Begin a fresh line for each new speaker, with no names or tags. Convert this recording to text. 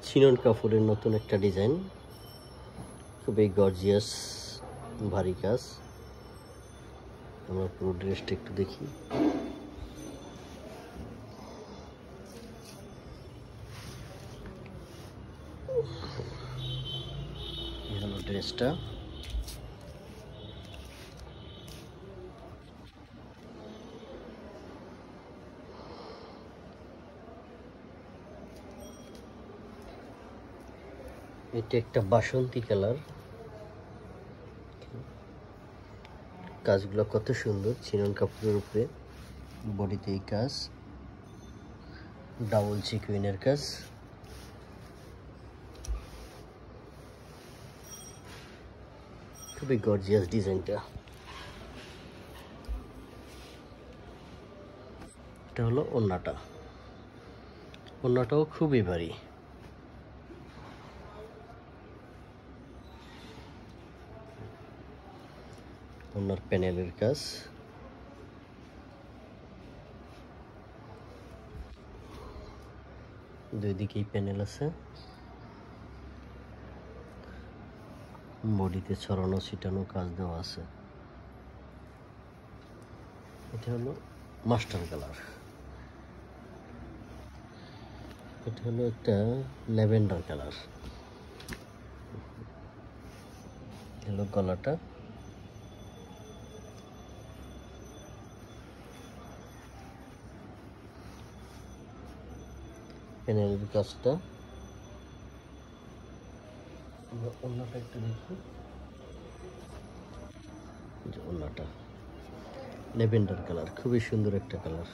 Chinon কাপড়ের নতুন একটা ডিজাইন, খুবই গর্জিয়াস ভারী কাজ। আমরা পুরো ড্রেসটা একটু দেখি। এই হলো ড্রেসটা। এটা একটা বাসন্তী কালার। কাজগুলো কত সুন্দর, চিনন কাপড়ের উপরে, বডিতে এই কাজ, ডাবল সিকুইনের কাজ। খুবই গর্জিয়াস ডিজাইনটা। এটা হলো ওড়নাটা। ওড়নাটাও খুবই ভারী। ওনার প্যানেলের কাজ, দুই দিকেই প্যানেল আছে। বডিতে ছড়ানো ছিটানো কাজ দেওয়া আছে। এটা হলো মাস্টার কালার। এটা হলো একটা ল্যাভেন্ডার কালার। হলো গলাটা। প্যানেলের কাজটা। ওড়নাটা একটু দেখি। ওড়নাটা ল্যাভেন্ডার কালার, খুবই সুন্দর একটা কালার।